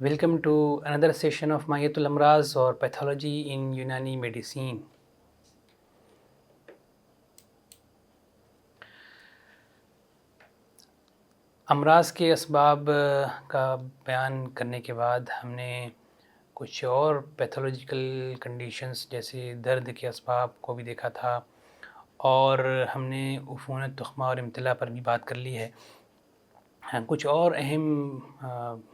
Welcome to another session of Mahiyatul Amraz or Pathology in Unani Medicine. امراض کے اسباب کا بیان کرنے کے بعد ہم نے کچھ اور پیتھولوجیکل کنڈیشنز جیسے درد کے اسباب کو بھی دیکھا تھا، اور ہم نے عفونت، تخمہ اور امتلا پر بھی بات کر لی ہے۔ کچھ اور اہم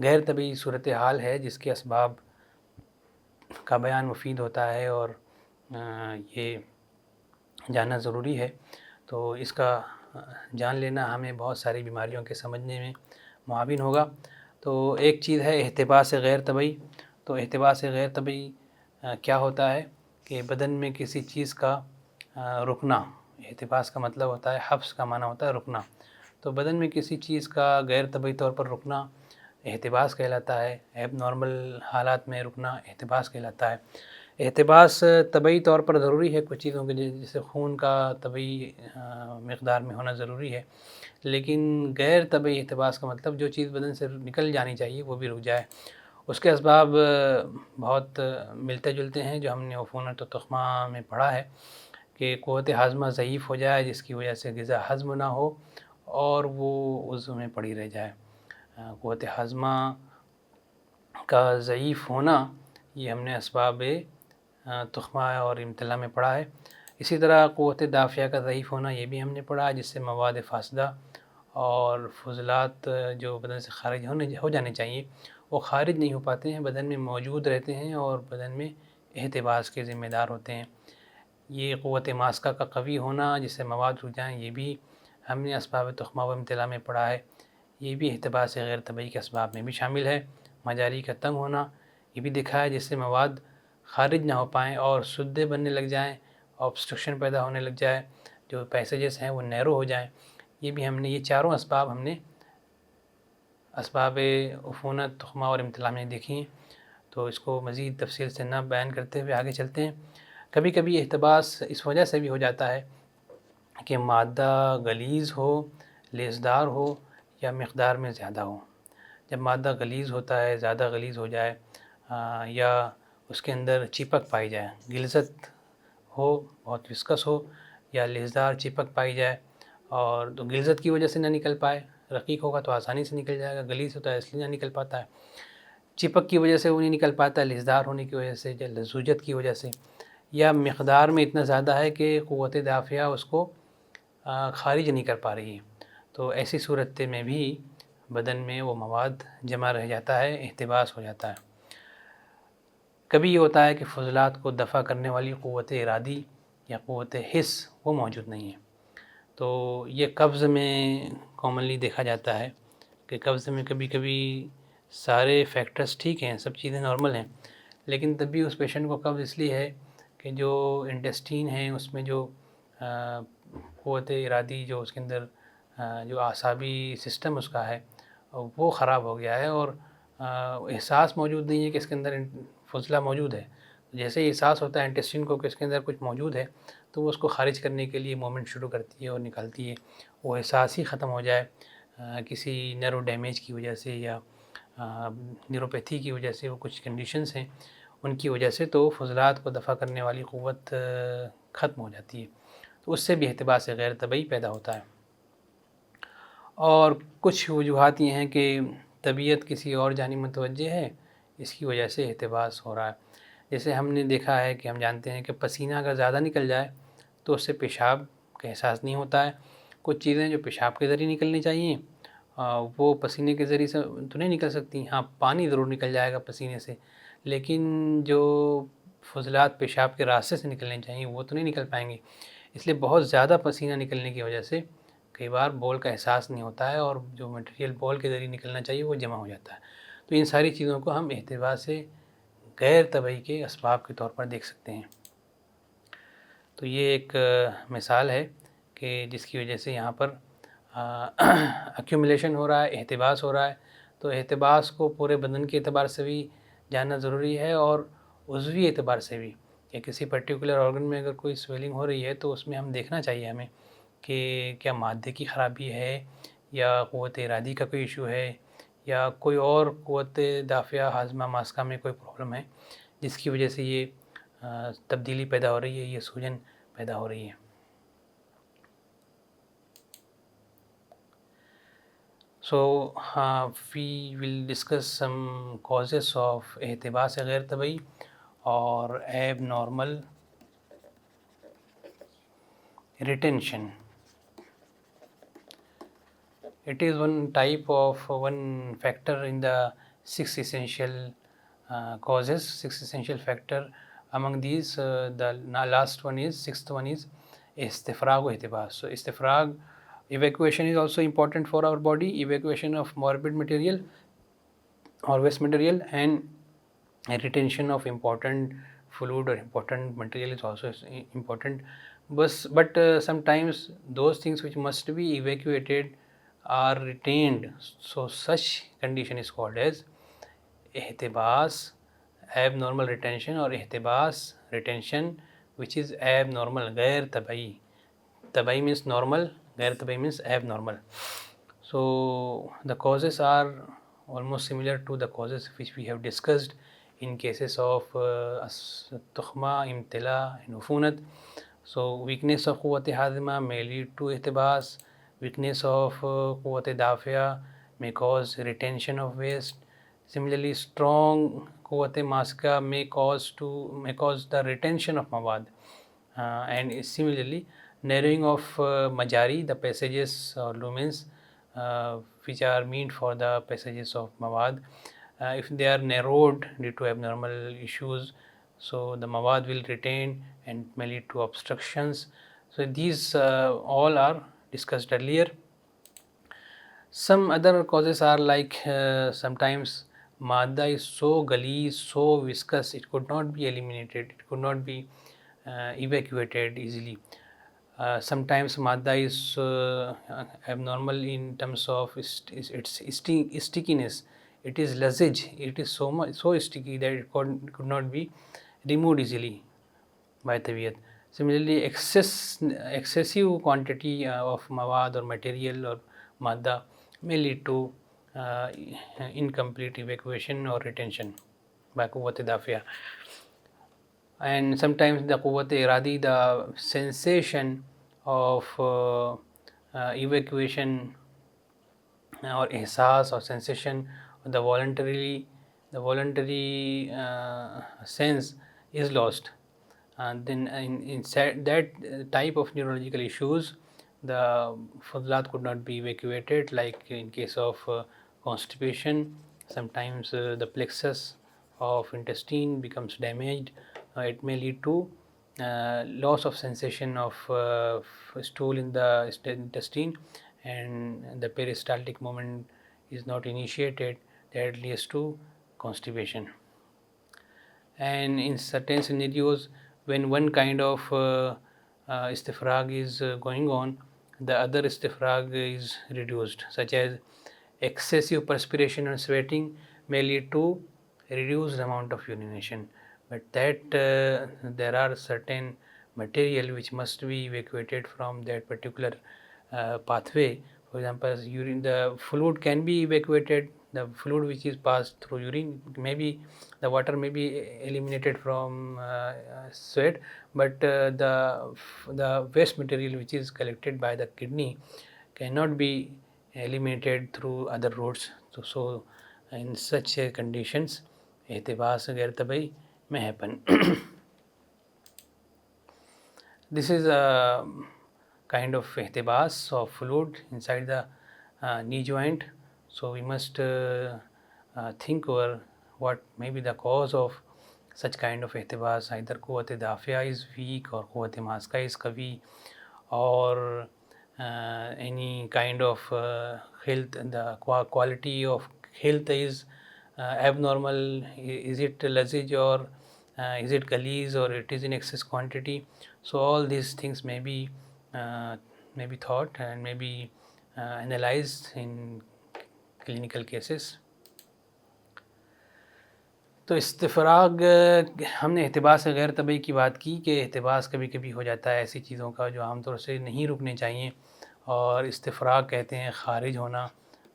غیر طبعی صورتحال ہے جس کے اسباب کا بیان مفید ہوتا ہے اور یہ جاننا ضروری ہے۔ تو اس کا جان لینا ہمیں بہت ساری بیماریوں کے سمجھنے میں معاون ہوگا۔ تو ایک چیز ہے احتباس غیر طبعی۔ تو احتباس غیر طبعی کیا ہوتا ہے کہ بدن میں کسی چیز کا رکنا۔ احتباس کا مطلب ہوتا ہے، حبس کا معنی ہوتا ہے رکنا۔ تو بدن میں کسی چیز کا غیر طبعی طور پر رکنا احتباس کہلاتا ہے۔ ایب نارمل حالات میں رکنا احتباس کہلاتا ہے۔ احتباس طبعی طور پر ضروری ہے کچھ چیزوں کے، جیسے خون کا طبعی مقدار میں ہونا ضروری ہے، لیکن غیر طبعی احتباس کا مطلب جو چیز بدن سے نکل جانی چاہیے وہ بھی رک جائے۔ اس کے اسباب بہت ملتے جلتے ہیں جو ہم نے عفونت و تخمہ میں پڑھا ہے، کہ قوت ہاضمہ ضعیف ہو جائے جس کی وجہ سے غذا ہضم نہ ہو اور وہ عضو میں پڑی رہ جائے۔ قوت ہاضمہ کا ضعیف ہونا یہ ہم نے اسباب تخمہ اور امتلا میں پڑھا ہے۔ اسی طرح قوت دافعہ کا ضعیف ہونا یہ بھی ہم نے پڑھا ہے، جس سے مواد فاسدہ اور فضلات جو بدن سے خارج ہو جانے چاہیے وہ خارج نہیں ہو پاتے ہیں، بدن میں موجود رہتے ہیں اور بدن میں احتباس کے ذمہ دار ہوتے ہیں۔ یہ قوت ماسکہ کا قوی ہونا جس سے مواد رک جائیں، یہ بھی ہم نے اسباب تخمہ و امتلا میں پڑھا ہے۔ یہ بھی احتباس غیر طبعی کے اسباب میں بھی شامل ہے۔ مجاری کا تنگ ہونا یہ بھی دکھا ہے، جس سے مواد خارج نہ ہو پائیں اور سدے بننے لگ جائیں، obstruction پیدا ہونے لگ جائے، جو پیسیجز ہیں وہ نیرو ہو جائیں۔ یہ بھی ہم نے، یہ چاروں اسباب ہم نے اسباب عفونت، تخمہ اور امتلا میں دیکھی ہیں۔ تو اس کو مزید تفصیل سے نہ بیان کرتے ہوئے آگے چلتے ہیں۔ کبھی کبھی احتباس اس وجہ سے بھی ہو جاتا ہے کہ مادہ غلیظ ہو، لیسدار ہو یا مقدار میں زیادہ ہو۔ جب مادہ غلیظ ہوتا ہے، زیادہ غلیظ ہو جائے یا اس کے اندر چپک پائی جائے، غلظت ہو، بہت وسکس ہو، یا لیسدار چپک پائی جائے، اور تو غلظت کی وجہ سے نہ نکل پائے، رقیق ہوگا تو آسانی سے نکل جائے گا، غلیظ ہوتا ہے اس لیے نہ نکل پاتا ہے، چپک کی وجہ سے وہ نہیں نکل پاتا ہے، لیسدار ہونے کی وجہ سے یا لزوجت کی وجہ سے، یا مقدار میں اتنا زیادہ ہے کہ قوت دافعہ اس کو خارج نہیں کر پا رہی ہے۔ تو ایسی صورت میں بھی بدن میں وہ مواد جمع رہ جاتا ہے، احتباس ہو جاتا ہے۔ کبھی یہ ہوتا ہے کہ فضلات کو دفع کرنے والی قوت ارادی یا قوت حس وہ موجود نہیں ہے۔ تو یہ قبض میں کامنلی دیکھا جاتا ہے کہ قبض میں کبھی کبھی سارے فیکٹرز ٹھیک ہیں، سب چیزیں نارمل ہیں، لیکن تب بھی اس پیشنٹ کو قبض اس لیے ہے کہ جو انٹسٹین ہیں اس میں جو قوت ارادی، جو اس کے اندر جو اعصابی سسٹم اس کا ہے وہ خراب ہو گیا ہے، اور احساس موجود نہیں ہے کہ اس کے اندر فضلہ موجود ہے۔ جیسے ہی احساس ہوتا ہے انٹسٹین کو کہ اس کے اندر کچھ موجود ہے، تو وہ اس کو خارج کرنے کے لیے مومنٹ شروع کرتی ہے اور نکالتی ہے۔ وہ احساس ہی ختم ہو جائے کسی نیرو ڈیمیج کی وجہ سے یا نیوروپیتھی کی وجہ سے، وہ کچھ کنڈیشنز ہیں ان کی وجہ سے، تو فضلات کو دفع کرنے والی قوت ختم ہو جاتی ہے، تو اس سے بھی احتباس غیر طبعی پیدا ہوتا ہے۔ اور کچھ وجوہات یہ ہیں کہ طبیعت کسی اور جانب متوجہ ہے، اس کی وجہ سے احتباس ہو رہا ہے۔ جیسے ہم نے دیکھا ہے کہ ہم جانتے ہیں کہ پسینہ اگر زیادہ نکل جائے تو اس سے پیشاب کا احساس نہیں ہوتا ہے۔ کچھ چیزیں جو پیشاب کے ذریعے نکلنی چاہیے وہ پسینے کے ذریعے سے تو نہیں نکل سکتی، ہاں پانی ضرور نکل جائے گا پسینے سے، لیکن جو فضلات پیشاب کے راستے سے نکلنے چاہیے وہ تو نہیں نکل پائیں گے۔ اس لیے بہت زیادہ پسینہ نکلنے کی وجہ سے کئی بار بول کا احساس نہیں ہوتا ہے، اور جو مٹیریل بول کے ذریعے نکلنا چاہیے وہ جمع ہو جاتا ہے۔ تو ان ساری چیزوں کو ہم احتباس غیر طبعی کے اسباب کے طور پر دیکھ سکتے ہیں۔ تو یہ ایک مثال ہے کہ جس کی وجہ سے یہاں پر ایکیومولیشن ہو رہا ہے، احتباس ہو رہا ہے۔ تو احتباس کو پورے بدن کے اعتبار سے بھی جاننا ضروری ہے اور عضوی اعتبار سے بھی، کہ کسی پرٹیکولر آرگن میں اگر کوئی سویلنگ ہو رہی ہے تو اس میں ہم دیکھنا چاہیے ہمیں کہ کیا مادے کی خرابی ہے، یا قوت ارادی کا کوئی ایشو ہے، یا کوئی اور قوت دافعہ ہاضمہ ماسکہ میں کوئی پرابلم ہے جس کی وجہ سے یہ تبدیلی پیدا ہو رہی ہے، یہ سوجن پیدا ہو رہی ہے. So we will discuss some causes of احتباس غیر طبعی اور abnormal retention. It is one factor in the six essential causes, six essential factor. Among these, the sixth one is istifrag or ihtibas. So istifrag, evacuation is also important for our body, evacuation of morbid material or waste material, and retention of important fluid or important material is also important. But sometimes those things which must be evacuated are retained. So such condition is called as احتباس abnormal retention or احتباس retention which is abnormal غیر طبعی. طبعی means normal, غیر طبعی means abnormal. So the causes are almost similar to the causes which we have discussed in cases of تخمہ, امتلا, and عفونت. So weakness of قوت ہاضمہ may lead to احتباس. Weakness of قوت دافعہ may cause retention of waste. Similarly, strong قوت ماسکہ may cause the retention of مواد. And similarly, narrowing of majari, the passages or lumens which are meant for the passages of mawad, if they are narrowed due to abnormal issues, so the mawad will retain and may lead to obstructions. So these all are discussed earlier. Some other causes are like sometimes madda is so galeez, so viscous, it could not be eliminated, it could not be evacuated easily. Sometimes madda is abnormal in terms of its stickiness. It is lasage, it is so sticky that it could not be removed easily by tabiat. Similarly, excessive quantity of mawad or material or madda may lead to incomplete evacuation or retention by quwwat dafiya. And sometimes the quwwat iradi, the sensation of evacuation or ihsas or sensation, the voluntary sense is lost. And then in that type of neurological issues, the fudlat could not be evacuated, like in case of constipation. Sometimes the plexus of intestine becomes damaged. It may lead to loss of sensation of stool in the intestine, and the peristaltic movement is not initiated. That leads to constipation. And in certain scenarios, when one kind of istifrag is going on, the other istifrag is reduced, such as excessive perspiration and sweating may lead to reduced amount of urination. But that there are certain material which must be evacuated from that particular pathway. For example, urine, the fluid can be evacuated, the fluid which is passed through urine, maybe the water may be eliminated from sweat, but the waste material which is collected by the kidney cannot be eliminated through other routes. So in such conditions, احتباس غیر طبعی may happen. This is a kind of احتباس of fluid inside the knee joint. So we must think over what may be the cause of such kind of احتباس. Either قوت دافعہ is weak or قوت ماسکہ is قوی, or any kind of health, the quality of health is abnormal. Is it lasage or is it galeez, or it is in excess quantity? So all these things may be thought and may be analyzed in clinical cases. تو استفراغ, ہم نے احتباس غیر طبعی کی بات کی کہ احتباس کبھی کبھی ہو جاتا ہے ایسی چیزوں کا جو عام طور سے نہیں رکنے چاہیے, اور استفراغ کہتے ہیں خارج ہونا.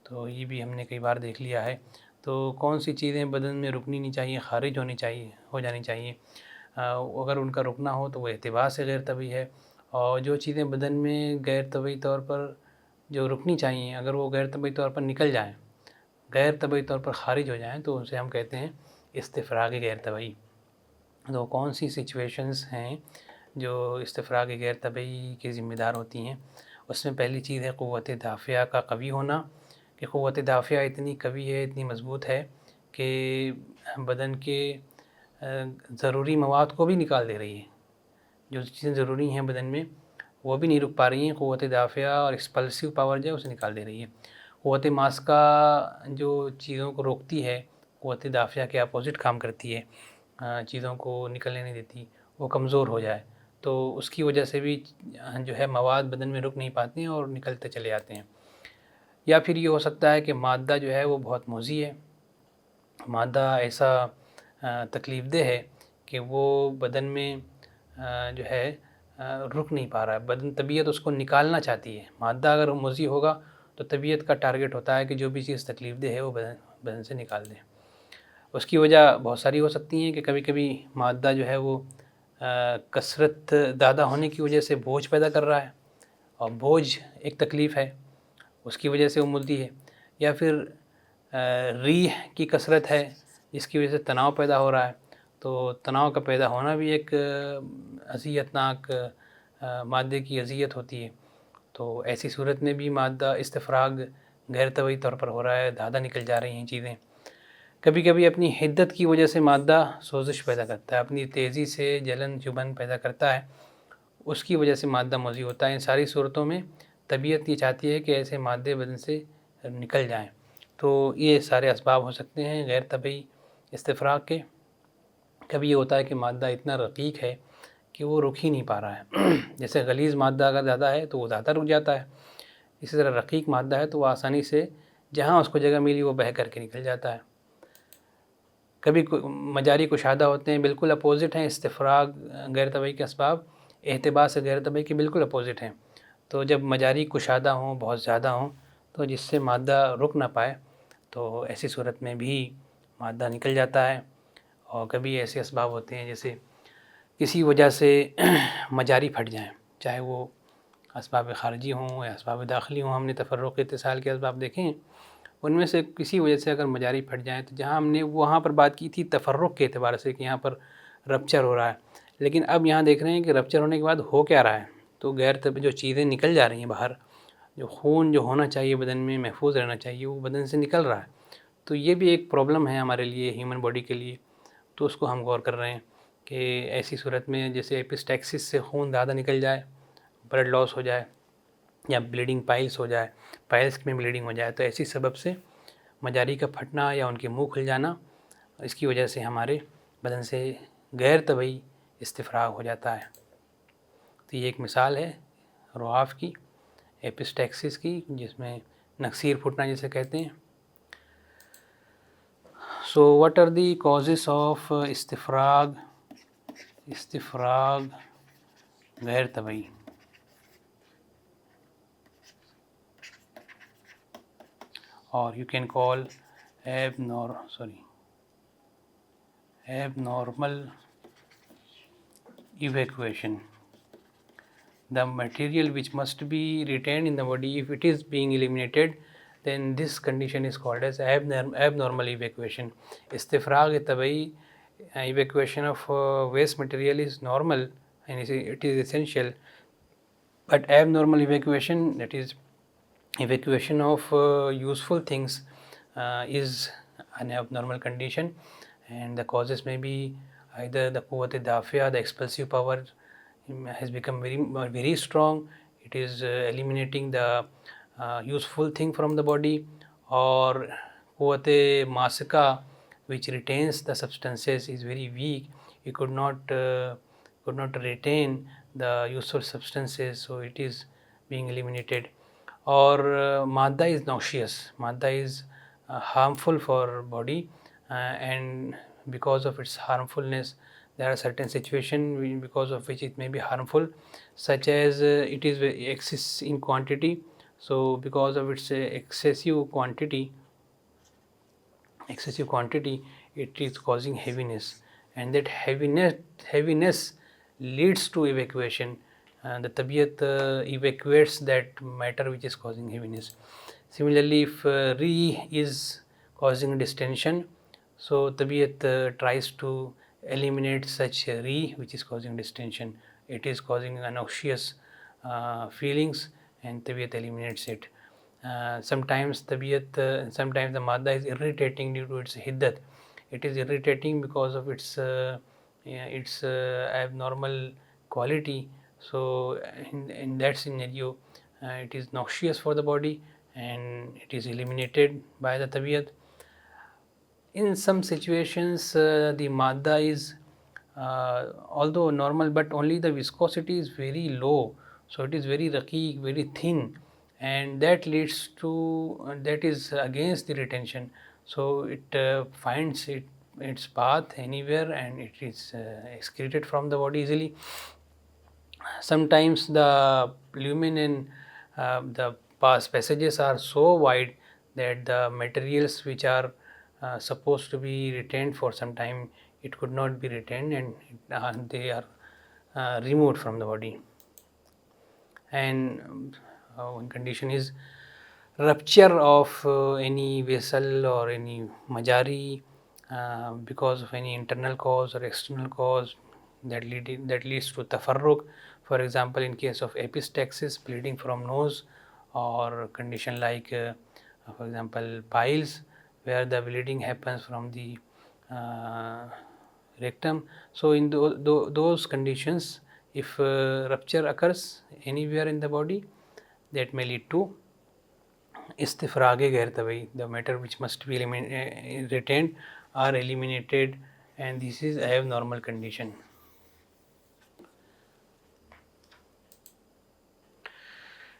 تو یہ بھی ہم نے کئی بار دیکھ لیا ہے. تو کون سی چیزیں بدن میں رکنی نہیں چاہیے، خارج ہو جانی چاہیے. اگر ان کا رکنا ہو تو وہ اعتبار سے غیر طبعی ہے، اور جو چیزیں بدن میں غیر طبعی طور پر جو رکنی چاہیے اگر وہ غیر طبعی طور پر نکل جائیں، غیر طبعی طور پر خارج ہو جائیں، تو اسے ہم کہتے ہیں استفراغ غیر طبعی. تو کون سی سچویشنز ہیں جو استفراغ غیر طبعی کی ذمہ دار ہوتی ہیں؟ اس میں پہلی چیز ہے قوت دافعہ کا قوی ہونا، کہ قوت دافعہ اتنی قوی ہے، اتنی مضبوط ہے کہ بدن کے ضروری مواد کو بھی نکال دے رہی ہے. جو چیزیں ضروری ہیں بدن میں وہ بھی نہیں رک پا رہی ہیں، قوت دافعہ اور ایکسپلسیو پاور جو ہے اسے نکال دے رہی ہے. قوت ماسکہ جو چیزوں کو روکتی ہے، قوت دافعہ کے اپوزٹ کام کرتی ہے، چیزوں کو نکلنے نہیں دیتی، وہ کمزور ہو جائے تو اس کی وجہ سے بھی جو ہے مواد بدن میں رک نہیں پاتے ہیں اور نکلتے چلے جاتے ہیں. یا پھر یہ ہو سکتا ہے کہ مادہ جو ہے وہ بہت مضر ہے، مادہ ایسا تکلیف دہ ہے کہ وہ بدن میں جو ہے رک نہیں پا رہا ہے. بدن طبیعت اس کو نکالنا چاہتی ہے. مادہ اگر مضر ہوگا تو طبیعت کا ٹارگٹ ہوتا ہے کہ جو بھی چیز تکلیف دہ ہے وہ بدن سے نکال دیں. اس کی وجہ بہت ساری ہو سکتی ہیں کہ کبھی کبھی مادہ جو ہے وہ کثرت زیادہ ہونے کی وجہ سے بوجھ پیدا کر رہا ہے، اور بوجھ ایک تکلیف ہے، اس کی وجہ سے وہ ملتی ہے. یا پھر ریح کی کثرت ہے جس کی وجہ سے تناؤ پیدا ہو رہا ہے. تو تناؤ کا پیدا ہونا بھی ایک اذیت ناک مادے کی اذیت ہوتی ہے. تو ایسی صورت میں بھی مادہ استفراغ غیر طبعی طور پر ہو رہا ہے، زیادہ نکل جا رہی ہیں چیزیں. کبھی کبھی اپنی حدت کی وجہ سے مادہ سوزش پیدا کرتا ہے، اپنی تیزی سے جلن چبھن پیدا کرتا ہے، اس کی وجہ سے مادہ مضر ہوتا ہے. ان ساری صورتوں میں طبیعت یہ چاہتی ہے کہ ایسے مادے بدن سے نکل جائیں. تو یہ سارے اسباب ہو سکتے ہیں غیر طبعی استفراغ کے. کبھی یہ ہوتا ہے کہ مادہ اتنا رقیق ہے کہ وہ رک ہی نہیں پا رہا ہے. جیسے غلیظ مادہ اگر زیادہ ہے تو وہ زیادہ رک جاتا ہے، اسی طرح رقیق مادہ ہے تو وہ آسانی سے جہاں اس کو جگہ ملی وہ بہہ کر کے نکل جاتا ہے. کبھی مجاری کشادہ ہوتے ہیں، بالکل اپوزٹ ہیں استفراغ غیر طبعی کے اسباب، احتباس غیر طبعی کے بالکل اپوزٹ ہیں. تو جب مجاری کشادہ ہوں، بہت زیادہ ہوں، تو جس سے مادہ رک نہ پائے تو ایسی صورت میں بھی مادہ نکل جاتا ہے. اور کبھی ایسے اسباب ہوتے ہیں جیسے کسی وجہ سے مجاری پھٹ جائیں، چاہے وہ اسباب خارجی ہوں یا اسباب داخلی ہوں. ہم نے تفرق اتصال کے اسباب دیکھے ہیں، ان میں سے کسی وجہ سے اگر مجاری پھٹ جائیں تو جہاں ہم نے وہاں پر بات کی تھی تفرق کے اعتبار سے کہ یہاں پر رپچر ہو رہا ہے، لیکن اب یہاں دیکھ رہے ہیں کہ رپچر ہونے کے بعد ہو کیا رہا ہے. تو غیر طبعی جو چیزیں نکل جا رہی ہیں باہر، جو خون جو ہونا چاہیے بدن میں محفوظ رہنا چاہیے وہ بدن سے نکل رہا ہے. تو یہ بھی ایک پرابلم ہے ہمارے لیے، ہیومن باڈی کے لیے. تو اس کو ہم غور کر رہے ہیں کہ ایسی صورت میں جیسے ایپسٹیکسس سے خون زیادہ نکل جائے، بلڈ لاس ہو جائے، یا بلیڈنگ پائلس ہو جائے، پائلس میں بلیڈنگ ہو جائے، تو ایسی سبب سے مجاری کا پھٹنا یا ان کے منہ کھل جانا، اس کی وجہ سے ہمارے بدن سے غیر طبعی استفراغ ہو جاتا ہے. تو یہ ایک مثال ہے رعاف کی، ایپسٹیکسس کی، جس میں نکسیر پھٹنا جسے کہتے ہیں. So what are the causes of استفراغ غیر طبعی؟ or you can call abnormal evacuation. The material which must be retained in the body, if it is being eliminated, then this condition is called as abnormal evacuation. استفراغ طبعی evacuation of waste material is normal and it is essential, but abnormal evacuation, that is evacuation of useful things, is an abnormal condition, and the causes may be either the quwwat dafia, the expulsive power has become very strong, it is eliminating the useful thing from the body, or quwwat masika, which retains the substances, is very weak, it could not retain the useful substances, so it is being eliminated. Or madda is nauseous, madda is harmful for body, and because of its harmfulness there are certain situations because of which it may be harmful, such as it is excess in quantity, So because of its excessive quantity, it is causing heaviness, and that heaviness leads to evacuation. The tabiyat evacuates that matter which is causing heaviness. Similarly, if re is causing distension, so tabiyat tries to eliminate such re which is causing distension. It is causing noxious feelings, and tabiyat eliminates it. Sometimes sometimes the madda is irritating due to its hiddat. It is irritating because of its abnormal quality. So in that scenario, it is noxious for the body, and it is eliminated by the tabiyat. In some situations, the madda is although normal, but only the viscosity is very low, so it is very raqiq, very thin, and that leads to that is against the retention. So it finds its path anywhere, and it is excreted from the body easily. Sometimes the lumen and the passages are so wide that the materials which are supposed to be retained for some time, it could not be retained, and they are removed from the body. And one condition is rupture of any vessel or any majari because of any internal cause or external cause that leads to tafarruq. For example, in case of epistaxis, bleeding from nose, or condition like for example piles, where the bleeding happens from the rectum. So in those conditions, if rupture occurs anywhere in the body, that may lead to istifrage ghair tabai. The matter which must be retained are eliminated, and this is abnormal condition.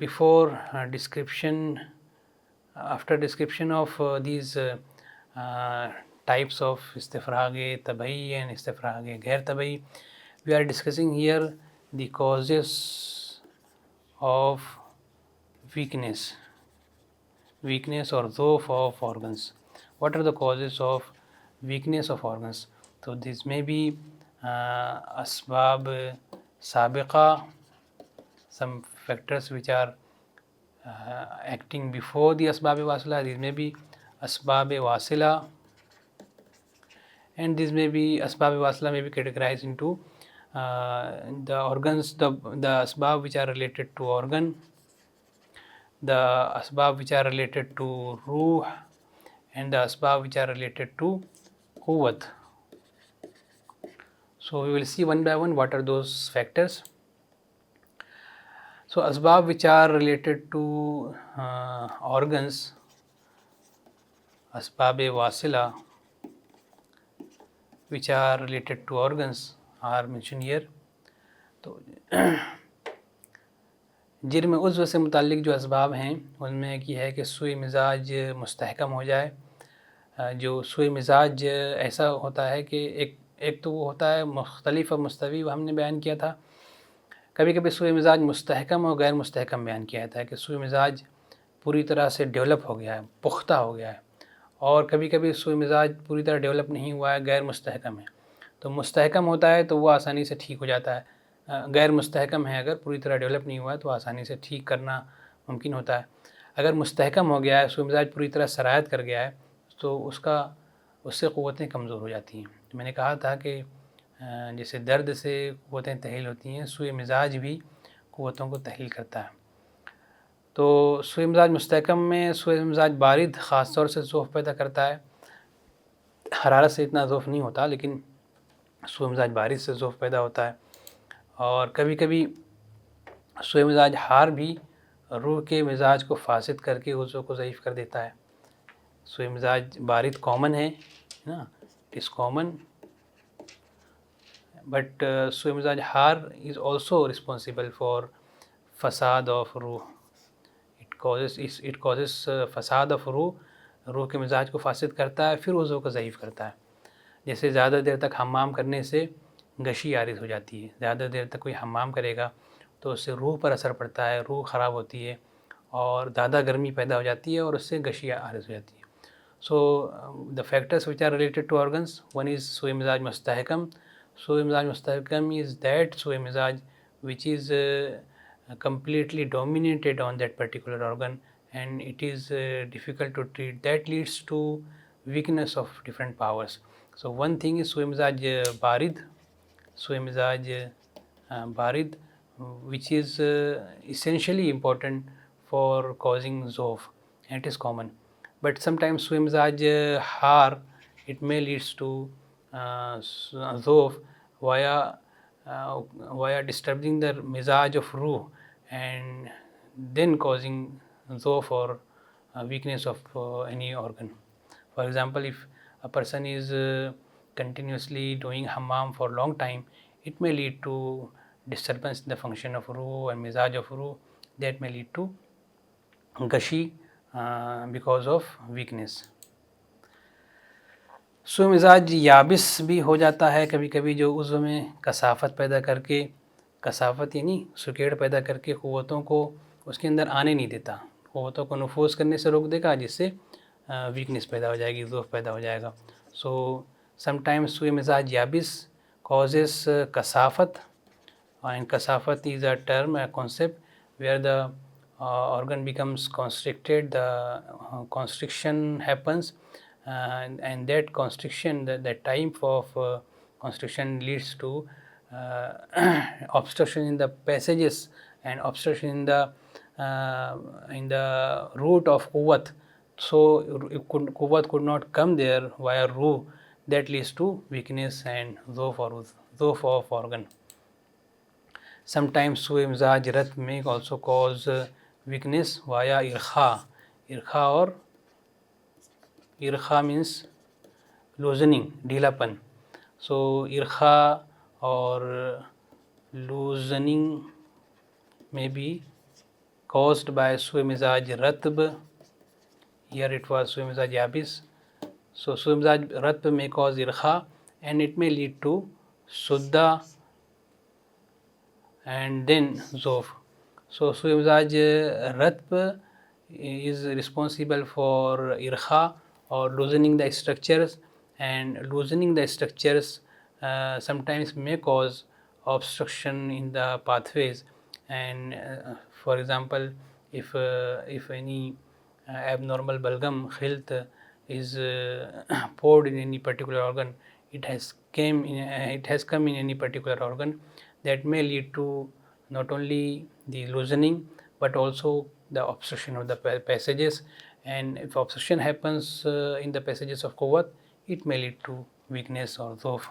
Before after description of these types of istifrage tabai and istifrage ghair tabai, we are discussing here the causes of weakness or dhoof of organs. What are the causes of weakness of organs? So this may be asbab sabiqa, some factors which are acting before the asbab wasila. These may be asbab wasila, and this may be asbab wasila may be categorized into the organs, the asbab which are related to organ, the asbab which are related to ruh, and the asbab which are related to quwwat. So we will see one by one what are those factors. So asbab which are related to organs, asbab wasila which are related to organs are mentioned here. So جرم عضو سے متعلق جو اسباب ہیں ان میں ایک یہ ہے کہ سوء مزاج مستحکم ہو جائے. جو سوء مزاج ایسا ہوتا ہے کہ ایک تو وہ ہوتا ہے مختلف اور مستوی، وہ ہم نے بیان کیا تھا. کبھی کبھی سوء مزاج مستحکم اور غیر مستحکم بیان کیا جاتا ہے کہ سوء مزاج پوری طرح سے ڈیولپ ہو گیا ہے، پختہ ہو گیا ہے. اور کبھی کبھی سوء مزاج پوری طرح ڈیولپ نہیں ہوا ہے، غیر مستحکم ہے. تو مستحکم ہوتا ہے تو وہ آسانی سے ٹھیک ہو جاتا ہے. غیر مستحکم ہے، اگر پوری طرح ڈیولپ نہیں ہوا ہے تو آسانی سے ٹھیک کرنا ممکن ہوتا ہے. اگر مستحکم ہو گیا ہے، سوء مزاج پوری طرح سرایت کر گیا ہے تو اس سے قوتیں کمزور ہو جاتی ہیں. میں نے کہا تھا کہ جیسے درد سے قوتیں تحلیل ہوتی ہیں، سوء مزاج بھی قوتوں کو تحلیل کرتا ہے. تو سوء مزاج مستحکم میں سوء مزاج بارد خاص طور سے ذوف پیدا کرتا ہے. حرارت سے اتنا ذوف نہیں ہوتا، لیکن سوء مزاج بارد سے ذوف پیدا ہوتا ہے. اور کبھی کبھی سوء مزاج حار بھی روح کے مزاج کو فاسد کر کے عضو کو ضعیف کر دیتا ہے. سوء مزاج بارد کامن ہے نا، اس کامن، بٹ سوء مزاج حار از آلسو رسپانسیبل فار فساد آف روح. اٹ کازز فساد آف روح کے مزاج کو فاسد کرتا ہے، پھر عضو کو ضعیف کرتا ہے. جیسے زیادہ دیر تک حمام کرنے سے غشی عارض ہو جاتی ہے. زیادہ دیر تک کوئی حمام کرے گا تو اس سے روح پر اثر پڑتا ہے، روح خراب ہوتی ہے اور زیادہ گرمی پیدا ہو جاتی ہے اور اس سے غشی عارض ہو جاتی ہے. So the factors which are related to organs, one is سوء مزاج مستحکم. سوء مزاج مستحکم is that سوء مزاج which is completely dominated on that particular organ and it is difficult to treat. That leads to weakness of different powers. So one thing is سوء مزاج بارد، سوء مزاج بارد which is essentially important for causing ذوف and it is common. But sometimes سوء مزاج حار it may leads to ذوف via disturbing the مزاج of روح and then causing ذوف or weakness of any organ. For example, if a person is continuously doing hammam for a long time, it may lead to disturbance in the function of ruh and mizaj of ruh. That may lead to gashi because of weakness. سوء مزاج یابس بھی ہو جاتا ہے کبھی کبھی، جو عضو میں کثافت پیدا کر کے، کثافت یعنی سکیڑ پیدا کر کے قوتوں کو اس کے اندر آنے نہیں دیتا، قوتوں کو نفوذ کرنے سے روک دے گا، جس سے ویکنس پیدا ہو جائے گی، ضعف پیدا ہو جائے گا. سو سم ٹائمز سوء مزاج یابس causes کثافت، and کثافت is a term, a concept where the organ becomes constricted, the constriction happens and that constriction, that type of constriction leads to obstruction in the passages and obstruction in the root of quwwat. So quwwat could not come there via ruh. That leads to weakness and ضعف of organ. Sometimes سوء مزاج رت may also cause weakness via irkha. Irkha or irkha means loosening, ڈھیلاپن. So irkha or loosening may be caused by سوء مزاج رتب. Here it was سوء مزاج یابس. So سوء مزاج رتب may cause irkha and it may lead to sudda and then ذوف. So سوء مزاج رتب is responsible for irkha or loosening the structures, and loosening the structures sometimes may cause obstruction in the pathways. And for example, if any abnormal balgam khilt is poured in any particular organ, it has come in any particular organ, that may lead to not only the loosening but also the obstruction of the passages. And if obstruction happens in the passages of quwwat, it may lead to weakness or ضعف.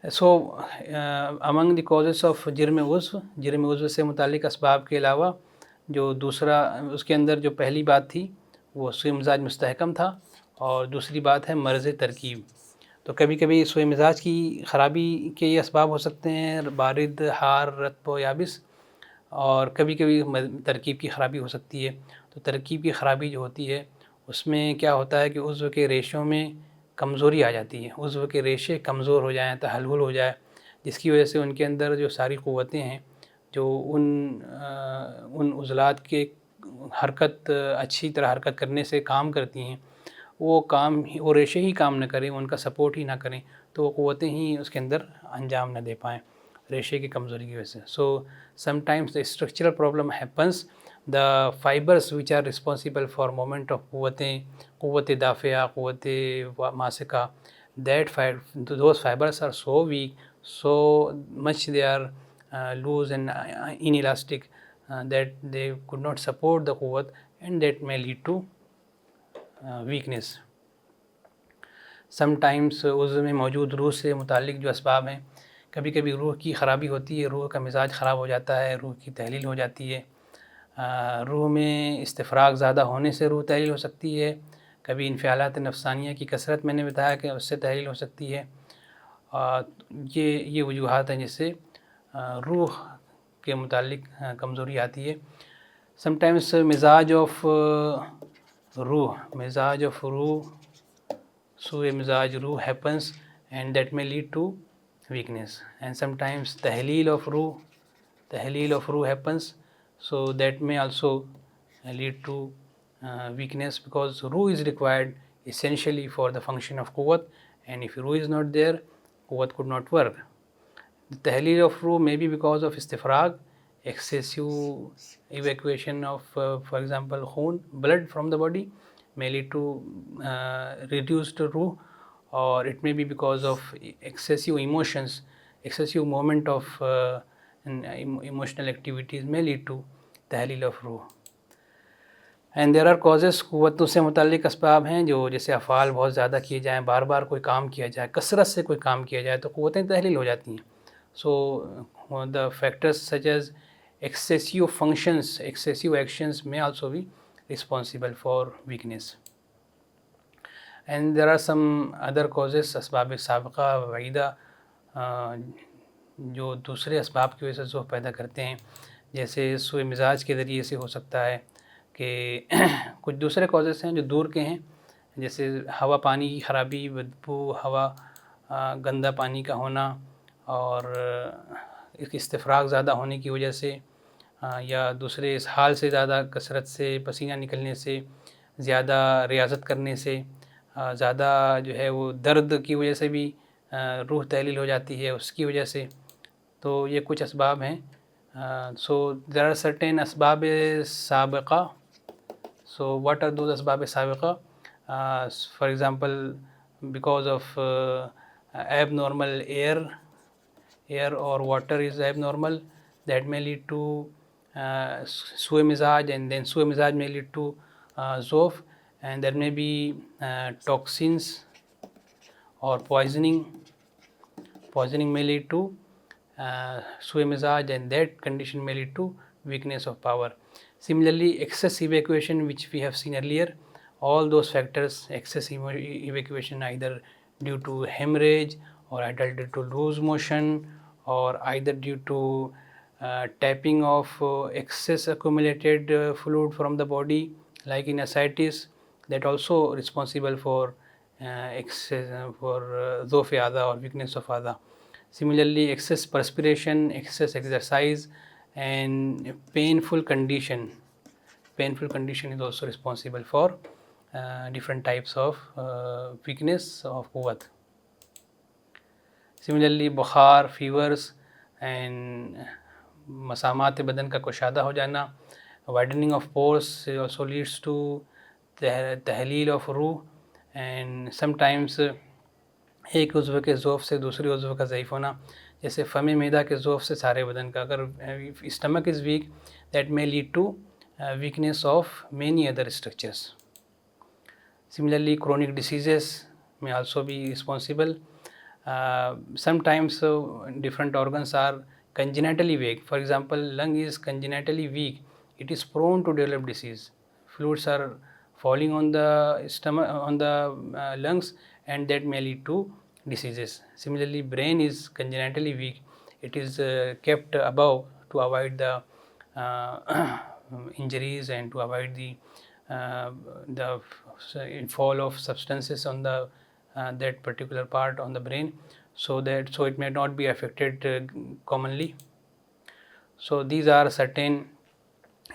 So among the causes of جرم عضو سے متعلق اسباب کے علاوہ جو دوسرا اس کے اندر جو پہلی بات تھی وہ سوء مزاج مستحکم تھا، اور دوسری بات ہے مرض ترکیب. تو کبھی کبھی سوء مزاج کی خرابی کے یہ اسباب ہو سکتے ہیں بارد، حار، رطب و یابس. اور کبھی کبھی ترکیب کی خرابی ہو سکتی ہے. تو ترکیب کی خرابی جو ہوتی ہے اس میں کیا ہوتا ہے کہ عضو کے ریشوں میں کمزوری آ جاتی ہے، عضو کے ریشے کمزور ہو جائیں، تحلل ہو جائے، جس کی وجہ سے ان کے اندر جو ساری قوتیں ہیں جو ان عضلات کے حرکت اچھی طرح حرکت کرنے سے کام کرتی ہیں، وہ ریشے ہی کام نہ کریں، ان کا سپورٹ ہی نہ کریں، تو وہ قوتیں ہی اس کے اندر انجام نہ دے پائیں ریشے کی کمزوری کی وجہ سے. So sometimes the structural problem happens. The fibers which are responsible for movement of قوت دافعہ، قوت ماسکہ، those fibers are so weak, so much they are loose and inelastic that they could not support the قوت, and that may lead to weakness. sometimes عضو میں موجود روح سے متعلق جو اسباب ہیں، کبھی کبھی روح کی خرابی ہوتی ہے، روح کا مزاج خراب ہو جاتا ہے، روح کی تحلیل ہو جاتی ہے، روح میں استفراغ زیادہ ہونے سے روح تحلیل ہو سکتی ہے، کبھی انفعالات نفسانیہ کی کثرت میں نے بتایا کہ اس سے تحلیل ہو سکتی ہے. یہ وجوہات ہیں جس سے روح کے متعلق کمزوری آتی ہے. سم ٹائمس مزاج آف روح سوء مزاج روح happens and that may lead to weakness. And sometimes تحلیل of روح happens, so that may also lead to weakness, because روح is required essentially for the function of قوت, and if روح is not there, قوت could not work. The تحلیل of روح may be because of استفراغ, excessive evacuation of for example blood from the body may lead to reduced ruh, or it may be because of excessive movement of emotional activities may lead to تحلیل of ruh. And there are causes. قوتوں سے متعلق اسباب ہیں جو جیسے افعال بہت زیادہ کیے جائیں، بار بار کوئی کام کیا جائے، کثرت سے کوئی کام کیا جائے تو قوتیں تحلیل ہو جاتی ہیں. So the factors such as excessive actions may also be responsible for weakness. And there are some other causes, اسباب سابقہ وعیدہ جو دوسرے اسباب کی وجہ سے ضعف پیدا کرتے ہیں، جیسے سوء مزاج کے ذریعے سے ہو سکتا ہے کہ کچھ دوسرے کازز ہیں جو دور کے ہیں، جیسے ہوا پانی کی خرابی، بدبو، گندا پانی کا ہونا، اور استفراغ زیادہ ہونے کی وجہ سے، یا دوسرے اسہال سے زیادہ کثرت سے پسینہ نکلنے سے، زیادہ ریاضت کرنے سے، زیادہ جو ہے وہ درد کی وجہ سے بھی روح تحلیل ہو جاتی ہے اس کی وجہ سے. تو یہ کچھ اسباب ہیں. So there are certain اسباب سابقہ. So what are those اسباب سابقہ? For example, because of abnormal air or water is abnormal, that may lead to سوء مزاج, and then سوء مزاج may lead to ضعف, and there may be toxins or poisoning may lead to سوء مزاج, and that condition may lead to weakness of power. Similarly, excess evacuation, which we have seen earlier, all those factors, excess evacuation either due to hemorrhage, or either due to loose motion, or either due to tapping of excess accumulated fluid from the body, like in ascites, that also responsible for ضعف اعضاء or weakness of اعضاء. Similarly, excess perspiration, excess exercise, and painful condition is also responsible for different types of weakness of قوت. Similarly, بخار, fevers, and مسامات بدن کا کشادہ ہو جانا, widening of pores also leads to تحلیل of روح. And sometimes ایک عضو کے ضعف سے دوسرے عضو کا ضعیف ہونا، جیسے فم معدہ کے ضعف سے سارے بدن کا، اگر stomach is weak, that may lead to weakness of many other structures. Similarly, chronic diseases may also be responsible. Sometimes different organs are congenitally weak. For example, lung is congenitally weak. It is prone to develop disease. Fluids are falling on the stomach, on the lungs, and that may lead to diseases. Similarly, brain is congenitally weak. It is kept above to avoid the injuries and to avoid the fall of substances on the that particular part on the brain, so it may not be affected commonly. So these are certain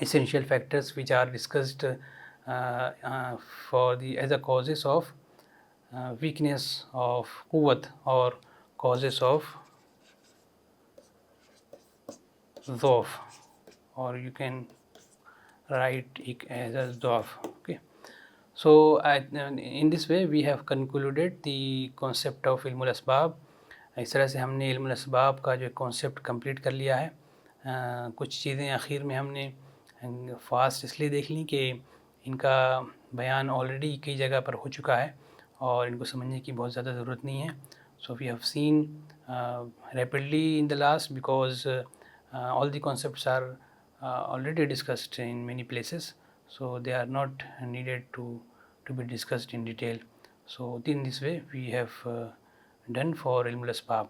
essential factors which are discussed for the as a causes of weakness of quwwat or causes of ضعف, or you can write it as a ضعف. Okay, so in this way we have concluded the concept of علم الاسباب. اس طرح سے ہم نے علم الاسباب کا جو کانسیپٹ کمپلیٹ کر لیا ہے. کچھ چیزیں آخر میں ہم نے فاسٹ اس لیے دیکھ لیں کہ ان کا بیان آلریڈی کئی جگہ پر ہو چکا ہے اور ان کو سمجھنے کی بہت زیادہ ضرورت نہیں ہے. So we have seen rapidly in the last because all the concepts are already discussed in many places, so they are not needed to be discussed in detail. So in this way we have done for ilm al asbab.